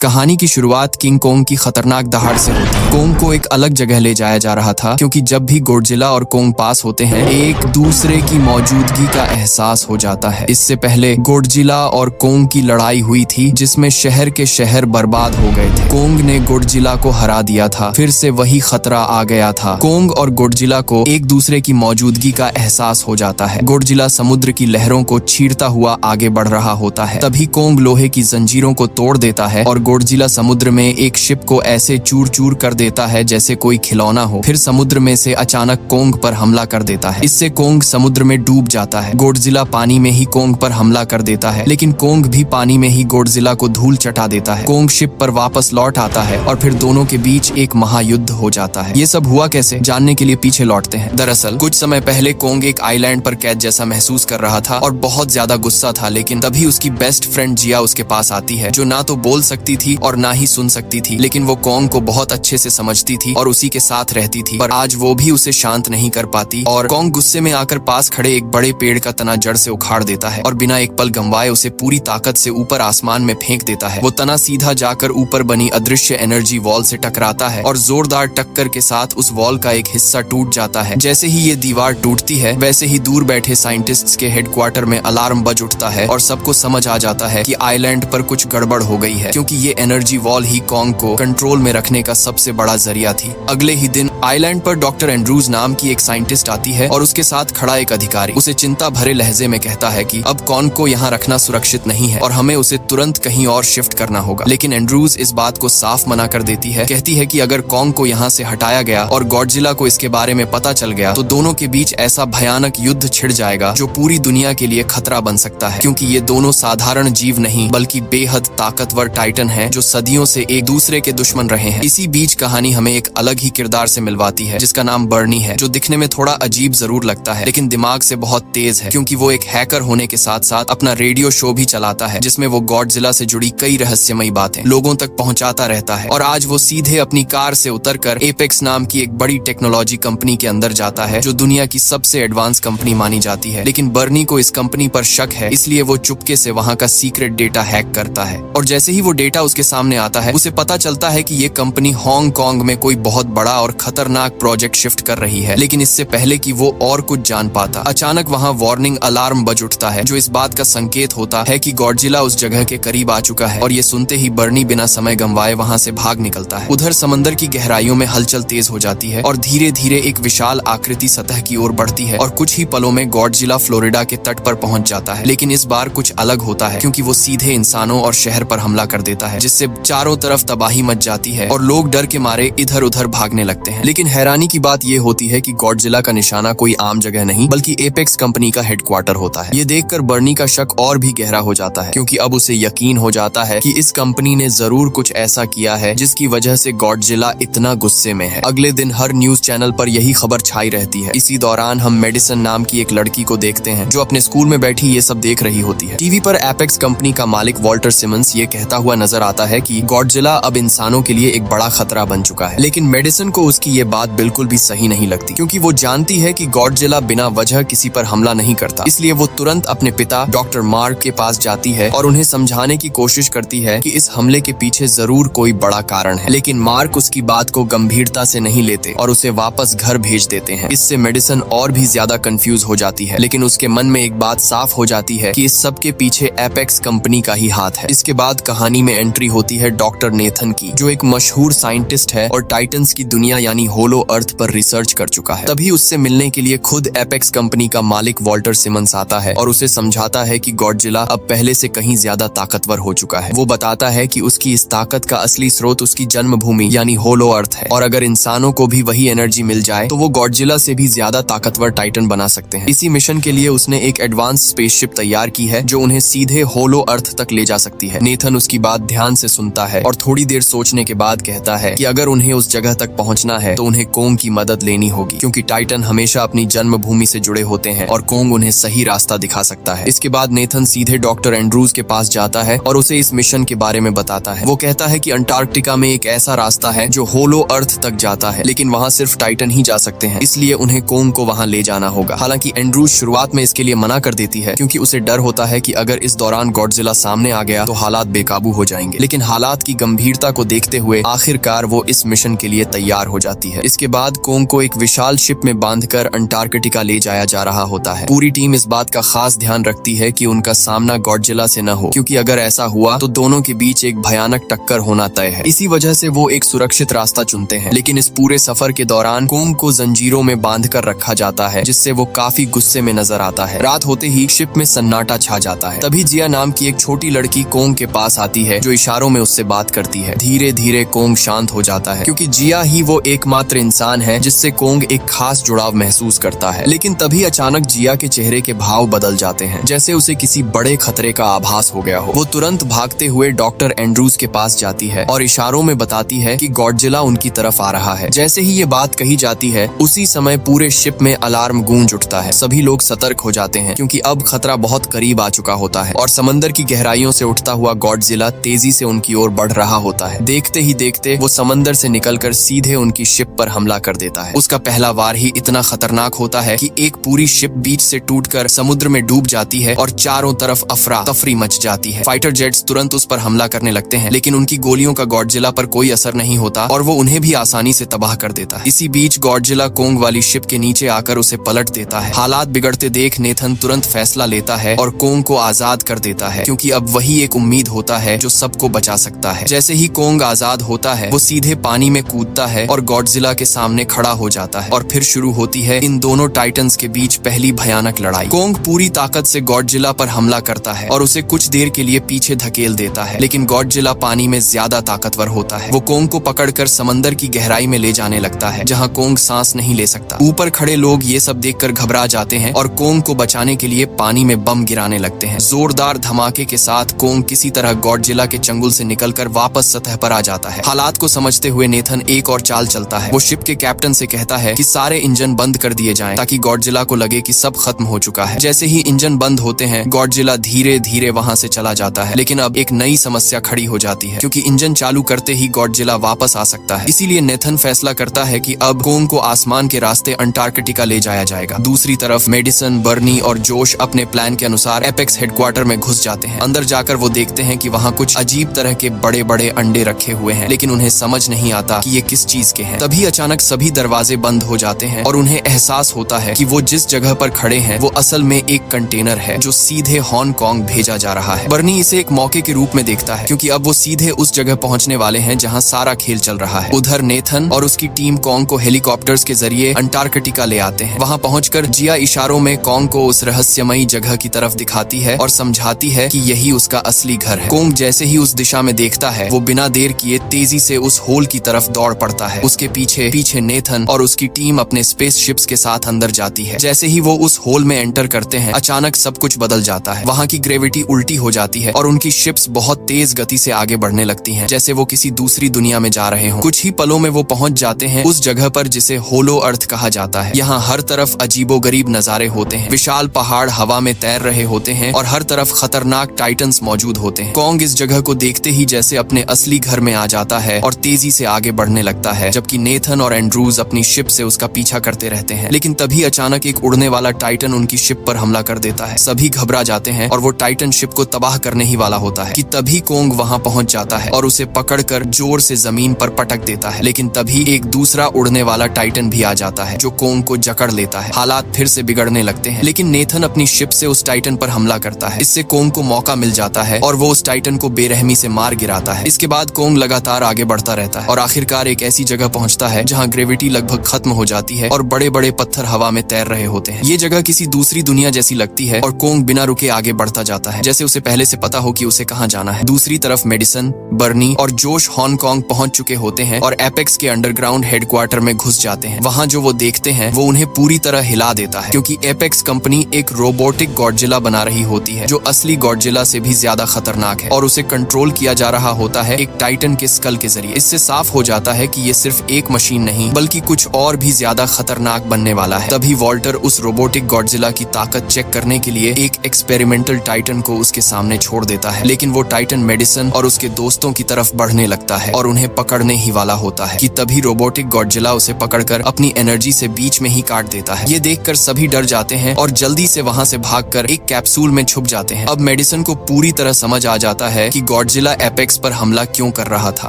कहानी की शुरुआत किंग कोंग की खतरनाक दहाड़ से होती है। कोंग को एक अलग जगह ले जाया जा रहा था क्योंकि जब भी गॉडजिला और कोंग पास होते हैं एक दूसरे की मौजूदगी का एहसास हो जाता है। इससे पहले गॉडजिला और कोंग की लड़ाई हुई थी जिसमें शहर के शहर बर्बाद हो गए थे। कोंग ने गॉडजिला को हरा दिया था, फिर से वही खतरा आ गया था। कोंग और गॉडजिला को एक दूसरे की मौजूदगी का एहसास हो जाता है। गॉडजिला समुद्र की लहरों को चीरता हुआ आगे बढ़ रहा होता है। तभी कोंग लोहे की जंजीरों को तोड़ देता है और गॉडजिला समुद्र में एक शिप को ऐसे चूर चूर कर देता है जैसे कोई खिलौना हो। फिर समुद्र में से अचानक कोंग पर हमला कर देता है। इससे कोंग समुद्र में डूब जाता है। गॉडजिला पानी में ही कोंग पर हमला कर देता है, लेकिन कोंग भी पानी में ही गॉडजिला को धूल चटा देता है। कोंग शिप पर वापस लौट आता है और फिर दोनों के बीच एक महायुद्ध हो जाता है। ये सब हुआ कैसे, जानने के लिए पीछे लौटते हैं। दरअसल कुछ समय पहले कोंग एक आइलैंड पर कैद जैसा महसूस कर रहा था और बहुत ज्यादा गुस्सा था, लेकिन तभी उसकी बेस्ट फ्रेंड जिया उसके पास आती है, जो ना तो बोल सकती थी और ना ही सुन सकती थी, लेकिन वो कोंग को बहुत अच्छे से समझती थी और उसी के साथ रहती थी। पर आज वो भी उसे शांत नहीं कर पाती और कोंग गुस्से में आकर पास खड़े एक बड़े पेड़ का तना जड़ से उखाड़ देता है और बिना एक पल गंवाए उसे पूरी ताकत से ऊपर आसमान में फेंक देता है। वो तना सीधा जाकर ऊपर बनी अदृश्य एनर्जी वॉल से टकराता है और जोरदार टक्कर के साथ उस वॉल का एक हिस्सा टूट जाता है। जैसे ही ये दीवार टूटती है वैसे ही दूर बैठे साइंटिस्ट्स के हेडक्वार्टर में अलार्म बज उठता है और सबको समझ आ जाता है कि आइलैंड पर कुछ गड़बड़ हो गई है, क्योंकि ये एनर्जी वॉल ही कोंग को कंट्रोल में रखने का सबसे बड़ा जरिया थी। अगले ही दिन आइलैंड पर डॉक्टर एंड्रूज नाम की एक साइंटिस्ट आती है और उसके साथ खड़ा एक अधिकारी उसे चिंता भरे लहजे में कहता है कि अब कोंग को यहाँ रखना सुरक्षित नहीं है और हमें उसे तुरंत कहीं और शिफ्ट करना होगा। लेकिन एंड्रूज इस बात को साफ मना कर देती है, कहती है कि अगर कोंग को यहाँ से हटाया गया और गॉडजिला को इसके बारे में पता चल गया तो दोनों के बीच ऐसा भयानक युद्ध छिड़ जाएगा जो पूरी दुनिया के लिए खतरा बन सकता है, क्योंकि ये दोनों साधारण जीव नहीं बल्कि बेहद ताकतवर टाइटन हैं जो सदियों से एक दूसरे के दुश्मन रहे हैं। इसी बीच कहानी हमें एक अलग ही किरदार से मिलवाती है जिसका नाम बर्नी है, जो दिखने में थोड़ा अजीब जरूर लगता है लेकिन दिमाग से बहुत तेज है, क्योंकि वो एक हैकर होने के साथ साथ अपना रेडियो शो भी चलाता है जिसमें वो गॉडजिला से जुड़ी कई रहस्यमयी बातें लोगों तक पहुंचाता रहता है। और आज वो सीधे अपनी कार से उतरकर एपेक्स नाम की एक बड़ी टेक्नोलॉजी कंपनी के अंदर जाता है जो दुनिया की सबसे एडवांस कंपनी मानी जाती है। लेकिन बर्नी को इस कंपनी पर शक है, इसलिए वो चुपके से वहाँ का सीक्रेट डेटा हैक करता है और जैसे ही वो डेटा उसके सामने आता है उसे पता चलता है कि ये कंपनी हांगकांग में कोई बहुत बड़ा और खतरनाक प्रोजेक्ट शिफ्ट कर रही है। लेकिन इससे पहले कि वो और कुछ जान पाता, अचानक वहाँ वार्निंग अलार्म बज उठता है जो इस बात का संकेत होता है कि गॉडजिला उस जगह के करीब आ चुका है। और ये सुनते ही बर्नी बिना समय गंवाए वहाँ से भाग निकलता है। उधर समंदर की गहराइयों में हलचल तेज हो जाती है और धीरे धीरे एक विशाल आकृति सतह की ओर बढ़ती है और कुछ ही पलों में गॉडजिला फ्लोरिडा के तट पर पहुंच जाता है। लेकिन इस बार कुछ अलग होता है, क्योंकि वो सीधे इंसानों और शहर पर हमला कर देता है जिससे चारों तरफ तबाही मच जाती है और लोग डर के मारे इधर उधर भागने लगते हैं। लेकिन हैरानी की बात ये होती है कि गॉडजिला का निशाना कोई आम जगह नहीं बल्कि एपेक्स कंपनी का हेडक्वार्टर होता है। ये देखकर बर्नी का शक और भी गहरा हो जाता है, क्योंकि अब उसे यकीन हो जाता है कि इस कंपनी ने जरूर कुछ ऐसा किया है जिसकी वजह से गॉडजिला इतना गुस्से में है। अगले दिन हर न्यूज चैनल पर यही खबर छाई रहती है। इसी दौरान हम मेडिसन नाम की एक लड़की को देखते हैं जो अपने स्कूल में बैठी ये सब देख रही होती है। टीवी पर एपेक्स कंपनी का मालिक वॉल्टर सिमंस ये कहता हुआ नजर आता है कि गॉडजिला अब इंसानों के लिए एक बड़ा खतरा बन चुका है। लेकिन मेडिसन को उसकी ये बात बिल्कुल भी सही नहीं लगती, क्योंकि वो जानती है कि गॉडजिला बिना वजह किसी पर हमला नहीं करता। इसलिए वो तुरंत अपने पिता डॉक्टर मार्क के पास जाती है और उन्हें समझाने की कोशिश करती है कि इस हमले के पीछे जरूर कोई बड़ा कारण है। लेकिन मार्क उसकी बात को गंभीरता से नहीं लेते और उसे वापस घर भेज देते हैं। इससे मेडिसन और भी ज्यादा कंफ्यूज हो जाती है, लेकिन उसके मन में एक बात साफ हो जाती है कि इस सब के पीछे एपेक्स कंपनी का ही हाथ है। इसके बाद कहानी में एंट्री होती है डॉक्टर नेथन की, जो एक मशहूर साइंटिस्ट है और टाइटन्स की दुनिया यानी होलो अर्थ पर रिसर्च कर चुका है। तभी उससे मिलने के लिए खुद एपेक्स कंपनी का मालिक वॉल्टर सिमंस आता है और उसे समझाता है कि गॉडजिला अब पहले से कहीं ज्यादा ताकतवर हो चुका है। वो बताता है कि उसकी इस ताकत का असली स्रोत उसकी जन्मभूमि यानी होलो अर्थ है और अगर इंसानों को भी वही एनर्जी मिल जाए तो वो गॉडजिला से भी ज्यादा ताकतवर टाइटन बना सकते हैं। इसी मिशन के लिए उसने एक एडवांस स्पेसशिप तैयार की है जो उन्हें सीधे होलो अर्थ तक ले जा सकती है। नेथन उसकी बात ध्यान से सुनता है और थोड़ी देर सोचने के बाद कहता है कि अगर उन्हें उस जगह तक पहुंचना है तो उन्हें कोंग की मदद लेनी होगी, क्योंकि टाइटन हमेशा अपनी जन्मभूमि से जुड़े होते हैं और कोंग उन्हें सही रास्ता दिखा सकता है। इसके बाद नेथन सीधे डॉक्टर एंड्रूज के पास जाता है और उसे इस मिशन के बारे में बताता है। वो कहता है कि अंटार्कटिका में एक ऐसा रास्ता है जो होलो अर्थ तक जाता है, लेकिन वहाँ सिर्फ टाइटन ही जा सकते हैं, इसलिए उन्हें कोंग को वहाँ ले जाना होगा। हालांकि एंड्रूज शुरुआत में इसके लिए मना कर देती है, क्योंकि उसे डर होता है कि अगर इस दौरान गॉडजिला सामने आ गया तो हालात बेकाबू हो जाएंगे। जाएंगे, लेकिन हालात की गंभीरता को देखते हुए आखिरकार वो इस मिशन के लिए तैयार हो जाती है। इसके बाद कोंग को एक विशाल शिप में बांधकर अंटार्कटिका ले जाया जा रहा होता है। पूरी टीम इस बात का खास ध्यान रखती है कि उनका सामना गॉडजिला से न हो, क्योंकि अगर ऐसा हुआ तो दोनों के बीच एक भयानक टक्कर होना तय है। इसी वजह से वो एक सुरक्षित रास्ता चुनते हैं, लेकिन इस पूरे सफर के दौरान कोंग को जंजीरों में बांधकर रखा जाता है, जिससे वो काफी गुस्से में नजर आता है। रात होते ही शिप में सन्नाटा छा जाता है। तभी जिया नाम की एक छोटी लड़की कोंग के पास आती है, जो इशारों में उससे बात करती है। धीरे धीरे कोंग शांत हो जाता है, क्योंकि जिया ही वो एकमात्र इंसान है जिससे कोंग एक खास जुड़ाव महसूस करता है। लेकिन तभी अचानक जिया के चेहरे के भाव बदल जाते हैं, जैसे उसे किसी बड़े खतरे का आभास हो गया हो। वो तुरंत भागते हुए डॉक्टर एंड्रूज के पास जाती है और इशारों में बताती है कि गॉडजिला उनकी तरफ आ रहा है। जैसे ही ये बात कही जाती है, उसी समय पूरे शिप में अलार्म गूंज उठता है। सभी लोग सतर्क हो जाते हैं, क्योंकि अब खतरा बहुत करीब आ चुका होता है और समंदर की गहराइयों से उठता हुआ गॉडजिला तेजी से उनकी ओर बढ़ रहा होता है। देखते ही देखते वो समंदर से निकलकर सीधे उनकी शिप पर हमला कर देता है। उसका पहला वार ही इतना खतरनाक होता है कि एक पूरी शिप बीच से टूटकर समुद्र में डूब जाती है और चारों तरफ अफरा तफरी मच जाती है। फाइटर जेट्स तुरंत उस पर हमला करने लगते हैं, लेकिन उनकी गोलियों का गॉडजिला पर कोई असर नहीं होता और वो उन्हें भी आसानी से तबाह कर देता है। इसी बीच गॉडजिला कोंग वाली शिप के नीचे आकर उसे पलट देता है। हालात बिगड़ते देख नेथन तुरंत फैसला लेता है और कोंग को आजाद कर देता है, क्योंकि अब वही एक उम्मीद होता है जो सबको बचा सकता है। जैसे ही कोंग आजाद होता है, वो सीधे पानी में कूदता है और गॉडजिला के सामने खड़ा हो जाता है और फिर शुरू होती है इन दोनों टाइटन्स के बीच पहली भयानक लड़ाई। कोंग पूरी ताकत से गॉडजिला पर हमला करता है और उसे कुछ देर के लिए पीछे धकेल देता है, लेकिन गॉडजिला पानी में ज्यादा ताकतवर होता है। वो कोंग को पकड़कर समंदर की गहराई में ले जाने लगता है, जहां कोंग सांस नहीं ले सकता। ऊपर खड़े लोग ये सब देखकर घबरा जाते हैं और कोंग को बचाने के लिए पानी में बम गिराने लगते हैं। जोरदार धमाके के साथ कोंग किसी तरह गॉडजिला के चंगुल से निकलकर वापस सतह पर आ जाता है। हालात को समझते हुए नेथन एक और चाल चलता है। वो शिप के कैप्टन से कहता है कि सारे इंजन बंद कर दिए जाएं, ताकि गॉडजिला को लगे कि सब खत्म हो चुका है। जैसे ही इंजन बंद होते हैं, गॉडजिला धीरे धीरे वहां से चला जाता है। लेकिन अब एक नई समस्या खड़ी हो जाती है, क्योंकि इंजन चालू करते ही गॉडजिला वापस आ सकता है। इसीलिए नेथन फैसला करता है कि अब कोंग को आसमान के रास्ते अंटार्कटिका ले जाया जाएगा। दूसरी तरफ मेडिसन, बर्नी और जोश अपने प्लान के अनुसार एपेक्स हेडक्वार्टर में घुस जाते हैं। अंदर जाकर वो देखते हैं कि वहाँ कुछ अजीब तरह के बड़े बड़े अंडे रखे हुए हैं, लेकिन उन्हें समझ नहीं आता कि ये किस चीज के हैं। तभी अचानक सभी दरवाजे बंद हो जाते हैं और उन्हें एहसास होता है कि वो जिस जगह पर खड़े हैं वो असल में एक कंटेनर है, जो सीधे हांगकांग भेजा जा रहा है। बर्नी इसे एक मौके के रूप में देखता है, क्योंकि अब वो सीधे उस जगह पहुंचने वाले हैं जहां सारा खेल चल रहा है। उधर नेथन और उसकी टीम कोंग को हेलीकॉप्टर्स के जरिए अंटार्कटिका ले आते हैं। वहां पहुंचकर जिया इशारों में कोंग को उस रहस्यमयी जगह की तरफ दिखाती है और समझाती है कि यही उसका असली घर है। कोंग जैसे ही उस दिशा में देखता है, वो बिना देर किए तेजी से उस होल की तरफ दौड़ पड़ता है। उसके पीछे पीछे नेथन और उसकी टीम अपने स्पेस शिप्स के साथ अंदर जाती है। जैसे ही वो उस होल में एंटर करते हैं, अचानक सब कुछ बदल जाता है। वहाँ की ग्रेविटी उल्टी हो जाती है और उनकी शिप्स बहुत तेज गति से आगे बढ़ने लगती हैं, जैसे वो किसी दूसरी दुनिया में जा रहे हों। कुछ ही पलों में वो पहुंच जाते हैं उस जगह पर जिसे होलो अर्थ कहा जाता है। यहाँ हर तरफ अजीबोगरीब नजारे होते हैं। विशाल पहाड़ हवा में तैर रहे होते हैं और हर तरफ खतरनाक टाइटन्स मौजूद होते हैं। कोंग इस जगह को देखते ही जैसे अपने असली घर में आ जाता है और तेजी से आगे बढ़ने लगता है, जबकि नेथन और एंड्रूज अपनी शिप से उसका पीछा करते रहते हैं। लेकिन तभी अचानक एक उड़ने वाला टाइटन उनकी शिप पर हमला कर देता है। सभी घबरा जाते हैं और वो टाइटन शिप को तबाह करने ही वाला होता है कि तभी कोंग वहां पहुंच जाता है और उसे पकड़कर जोर से जमीन पर पटक देता है। लेकिन तभी एक दूसरा उड़ने वाला टाइटन भी आ जाता है, जो कोंग को जकड़ लेता है। हालात फिर से बिगड़ने लगते हैं, लेकिन नेथन अपनी शिप से उस टाइटन पर हमला करता है। इससे कोंग को मौका मिल जाता है और वो उस टाइटन को बेरहमी से मार गिराता है। इसके बाद कोंग लगातार आगे बढ़ता रहता है और आखिरकार एक ऐसी जगह पहुंचता है जहां ग्रेविटी लगभग खत्म हो जाती है और बड़े बड़े पत्थर हवा में तैर रहे होते हैं। ये जगह किसी दूसरी दुनिया जैसी लगती है और कोंग बिना रुके आगे बढ़ता जाता है, जैसे उसे पहले से पता हो कि उसे कहां जाना है। दूसरी तरफ मेडिसन, बर्नी और जोश हांगकांग पहुंच चुके होते हैं और एपेक्स के अंडरग्राउंड हेडक्वार्टर में घुस जाते हैं। वहां जो वो देखते हैं वो उन्हें पूरी तरह हिला देता है, क्योंकि एपेक्स कंपनी एक रोबोटिक गॉडजिला बना रही होती है, जो असली गॉडजिला से भी ज्यादा खतरनाक है और उसे कंट्रोल किया जा रहा होता है एक टाइटन के स्कल के जरिए। इससे साफ हो जाता है कि ये सिर्फ एक मशीन नहीं बल्कि कुछ और भी ज्यादा खतरनाक बनने वाला है। तभी वॉल्टर उस रोबोटिक गॉडजिला की ताकत चेक करने के लिए एक एक्सपेरिमेंटल टाइटन को उसके सामने छोड़ देता है, लेकिन वो टाइटन मेडिसन और उसके दोस्तों की तरफ बढ़ने लगता है और उन्हें पकड़ने ही वाला होता है कि तभी रोबोटिक गॉडजिला उसे पकड़कर अपनी एनर्जी से बीच में ही काट देता है। ये देखकर सभी डर जाते हैं और जल्दी से वहां से भागकर एक कैप्सूल में छुप जाते हैं। अब मेडिसन को पूरी तरह समझ आ जाता है कि गॉडजिला एपेक्स पर हमला क्यों कर रहा था,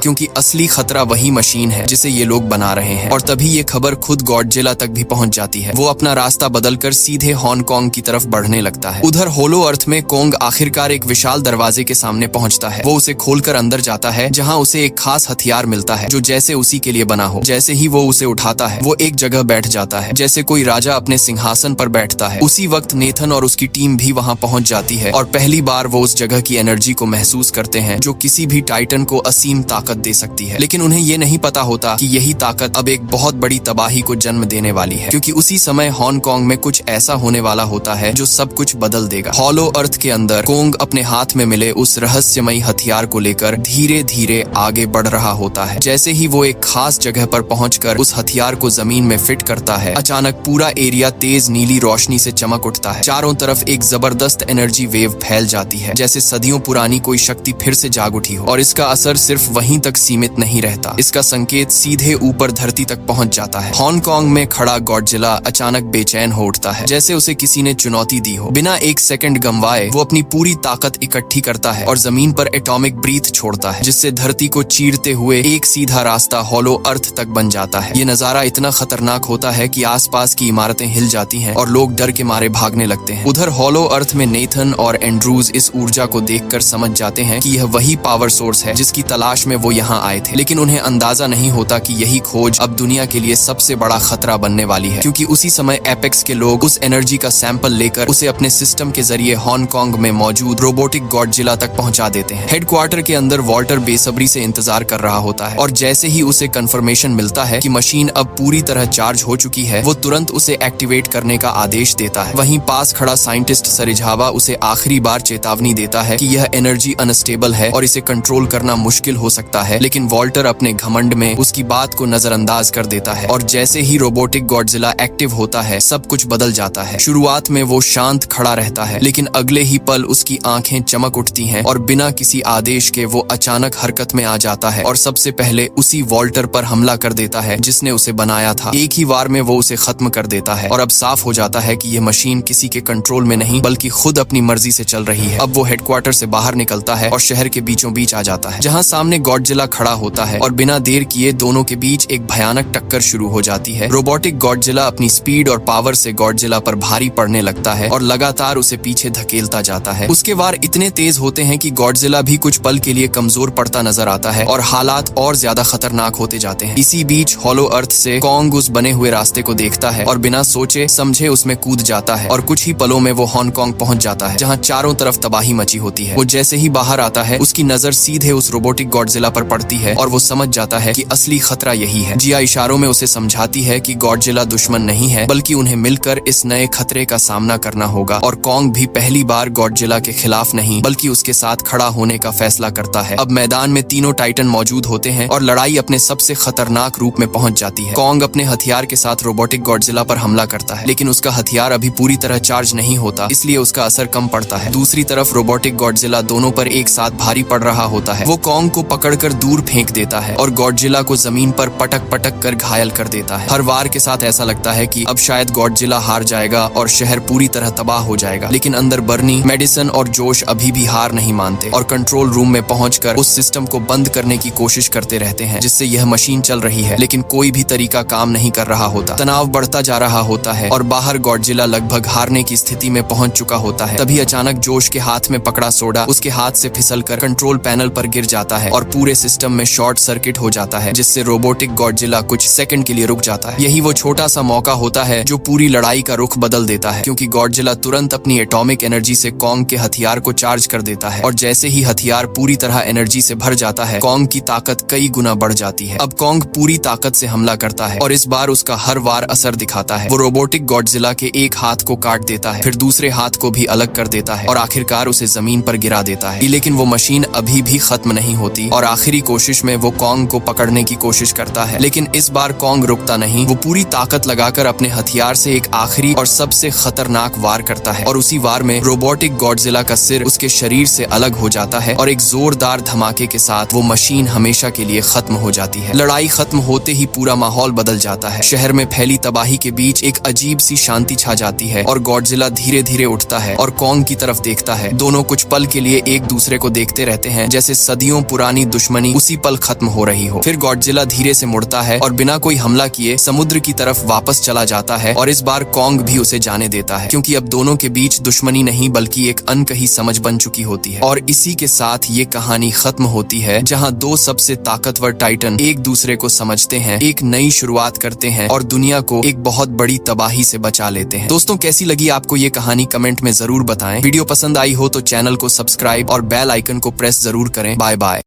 क्योंकि असली खतरा वही मशीन है जिसे ये लोग बना रहे हैं। और तभी ये खबर खुद गॉडजिला तक भी पहुंच जाती है। वो अपना रास्ता बदलकर सीधे हांगकांग की तरफ बढ़ने लगता है। उधर होलो अर्थ में कोंग आखिरकार एक विशाल दरवाजे के सामने पहुंचता है। वो उसे खोलकर अंदर जाता है, जहां उसे एक खास हथियार मिलता है जो जैसे उसी के लिए बना हो। जैसे ही वो उसे उठाता है, वो एक जगह बैठ जाता है जैसे कोई राजा अपने सिंहासन पर बैठता है। उसी वक्त नेथन और उसकी टीम भी वहां पहुंच जाती है और पहली बार वो उस जगह की एनर्जी को महसूस करते हैं जो किसी भी टाइटन को असीम ताकत दे सकती है। लेकिन उन्हें ये नहीं पता होता कि यही ताकत अब एक बहुत बड़ी तबाही को जन्म देने वाली है, क्योंकि उसी समय हांगकांग में कुछ ऐसा होने वाला होता है जो सब कुछ बदल देगा। हॉलो अर्थ के अंदर कोंग अपने हाथ में मिले उस रहस्यमयी हथियार को लेकर धीरे धीरे आगे बढ़ रहा होता है। जैसे ही वो एक खास जगह पर पहुंचकर उस हथियार को जमीन में फिट करता है, अचानक पूरा एरिया तेज नीली रोशनी से चमक उठता है। चारों तरफ एक जबरदस्त एनर्जी वेव फैल जाती है, जैसे सदियों पुरानी कोई शक्ति फिर से जाग उठी हो। और इसका असर सिर्फ वहीं तक सीमित नहीं रहता, इसका संकेत सीधे ऊपर धरती तक पहुंच जाता है। हांगकांग में खड़ा गॉडजिला अचानक बेचैन हो उठता है, जैसे उसे किसी ने चुनौती दी हो। बिना एक सेकंड गंवाए वो अपनी पूरी ताकत इकट्ठी करता है और जमीन पर एटॉमिक ब्रीथ छोड़ता है, जिससे धरती को चीरते हुए एक सीधा रास्ता हॉलो अर्थ तक बन जाता है। ये नजारा इतना खतरनाक होता है कि आसपास की इमारतें हिल जाती हैं और लोग डर के मारे भागने लगते हैं। उधर हॉलो अर्थ में नेथन और एंड्रूज इस ऊर्जा को देखकर समझ जाते हैं कि यह वही पावर सोर्स है जिसकी तलाश में वो यहाँ आए थे। लेकिन उन्हें अंदाजा नहीं होता कि यही खोज अब दुनिया के लिए सबसे बड़ा खतरा बनने वाली है, क्योंकि उसी समय एपेक्स के लोग उस एनर्जी का सैंपल लेकर उसे अपने सिस्टम के जरिए हांगकांग में मौजूद रोबोटिक गॉडजिला तक पहुंचा देते हैं। हेडक्वार्टर के अंदर वॉल्टर बेसब्री से इंतजार कर रहा होता है और जैसे ही उसे कंफर्मेशन मिलता है कि मशीन अब पूरी तरह चार्ज हो चुकी है, वो तुरंत उसे एक्टिवेट करने का आदेश देता है। वहीं पास खड़ा साइंटिस्ट सरिझावा उसे आखिरी बार चेतावनी देता है कि यह एनर्जी अनस्टेबल है और इसे कंट्रोल करना मुश्किल हो सकता है। लेकिन वॉल्टर अपने घमंड में उसकी बात को नजरअंदाज कर देता है और जैसे ही रोबोटिक गॉडजिला एक्टिव होता है, सब कुछ बदल जाता है। शुरुआत में वो शांत खड़ा रहता है, लेकिन अगले ही पल उसकी आंखें चमक उठती हैं और बिना किसी आदेश के वो अचानक हरकत में आ जाता है और सबसे पहले उसी वॉल्टर पर हमला कर देता है जिसने उसे बनाया था। एक ही वार में वो उसे खत्म कर देता है और अब साफ हो जाता है कि ये मशीन किसी के कंट्रोल में नहीं बल्कि खुद अपनी मर्जी से चल रही है। अब वो हेडक्वार्टर से बाहर निकलता है और शहर के बीचों बीच आ जाता है, जहाँ सामने गॉडजिला खड़ा होता है और बिना देर किए दोनों के बीच एक भयानक टक्कर शुरू हो जाती है। रोबोटिक गॉडजिला अपनी स्पीड और पावर से गॉडजिला पर भारी पड़ने लगता है और लगातार उसे पीछे धकेलता जाता है। उसके वार इतने तेज होते हैं कि गॉडजिला भी कुछ पल के लिए कमजोर पड़ता नजर आता है और हालात और ज्यादा खतरनाक होते जाते हैं। इसी बीच हॉलो अर्थ से कोंग उस बने हुए रास्ते को देखता है और बिना सोचे समझे उसमें कूद जाता है और कुछ ही पलों में वो हांगकांग पहुंच जाता है, जहां चारों तरफ तबाही मची होती है। वो जैसे ही बाहर आता है, उसकी नजर सीधे उस रोबोटिक गॉडजिला पर पड़ती है और वो समझ जाता है कि असली खतरा यही है। जिया इशारों में उसे समझाती है कि गॉडजिला दुश्मन नहीं है, बल्कि उन्हें मिलकर इस नए खतरे का सामना करना होगा। और कोंग भी पहली बार गॉडजिला के खिलाफ नहीं बल्कि उसके साथ खड़ा होने का फैसला करता है। अब मैदान में तीनों टाइटन मौजूद होते हैं और लड़ाई अपने सबसे खतरनाक रूप में पहुंच जाती है। कोंग अपने हथियार के साथ रोबोटिक गॉडजिला पर हमला करता है, लेकिन उसका हथियार अभी पूरी तरह चार्ज नहीं होता, इसलिए उसका असर कम पड़ता है। दूसरी तरफ रोबोटिक गॉडजिला दोनों पर एक साथ भारी पड़ रहा होता है। वो कोंग को पकड़कर दूर फेंक देता है और गॉडजिला को जमीन पर पटक पटक कर घायल कर देता है। हर वार के साथ ऐसा लगता है कि अब शायद गॉडजिला हार जाएगा और शहर पूरी तरह तबाह हो जाएगा, लेकिन अंदर बर्नी, मेडिसन और जोश अभी भी हार नहीं मानते और कंट्रोल रूम में पहुंचकर उस सिस्टम को बंद करने की कोशिश करते रहते हैं जिससे यह मशीन चल रही है, लेकिन कोई भी तरीका काम नहीं कर रहा होता। तनाव बढ़ता जा रहा होता है और बाहर गॉडजिला लगभग हारने की स्थिति में पहुंच चुका होता है। तभी अचानक जोश के हाथ में पकड़ा सोडा उसके हाथ से फिसलकर कंट्रोल पैनल पर गिर जाता है और पूरे सिस्टम में शॉर्ट सर्किट हो जाता है, जिससे रोबोटिक गॉडजिला कुछ सेकंड के लिए रुक जाता है। यही वो छोटा सा मौका होता है जो पूरी लड़ाई का रुख बदल देता है, क्योंकि गॉडजिला तुरंत अपनी एटॉमिक एनर्जी से कोंग के हथियार को चार्ज कर देता है और जैसे ही हथियार पूरी तरह एनर्जी से भर जाता है, कोंग की ताकत कई गुना बढ़ जाती है। अब कोंग पूरी ताकत से हमला करता है और इस बार उसका हर वार असर दिखाता है। वो रोबोटिक गॉडजिला के एक हाथ को काट देता है, फिर दूसरे हाथ को भी अलग कर देता है और आखिरकार उसे जमीन पर गिरा देता है। लेकिन वो मशीन अभी भी खत्म नहीं होती और आखिरी कोशिश में वो कोंग को पकड़ने की कोशिश करता है, लेकिन इस बार कोंग रुकता नहीं। वो पूरी ताकत लगाकर अपने हथियार से एक आखिरी और सबसे खतरनाक वार करता है और उसी वार में रोबोटिक गॉडजिला का सिर उसके शरीर से अलग हो जाता है और एक जोरदार धमाके के साथ वो मशीन हमेशा के लिए खत्म हो जाती है। लड़ाई खत्म होते ही पूरा माहौल बदल जाता है। शहर में फैली तबाही के बीच एक अजीब सी शांति छा जाती है और गॉडजिला धीरे धीरे उठता है और कोंग की तरफ देखता है। दोनों कुछ पल के लिए एक दूसरे को देखते रहते हैं जैसे सदियों पुरानी दुश्मनी उसी पल खत्म हो रही हो। फिर गॉडजिला धीरे से मुड़ता है और बिना कोई हमला किए समुद्र की तरफ वापस चला जाता है और इस बार कॉन्ग भी उसे जाने देता है, क्योंकि अब दोनों के बीच दुश्मनी नहीं बल्कि एक अनकही समझ बन चुकी होती है। और इसी के साथ ये कहानी खत्म होती है, जहाँ दो सबसे ताकतवर टाइटन एक दूसरे को समझते हैं, एक नई शुरुआत करते हैं और दुनिया को एक बहुत बड़ी तबाही से बचा लेते हैं। दोस्तों, कैसी लगी आपको ये कहानी कमेंट में जरूर बताएं। वीडियो पसंद आई हो तो चैनल को सब्सक्राइब और बेल आइकन को प्रेस जरूर करें। Bye bye.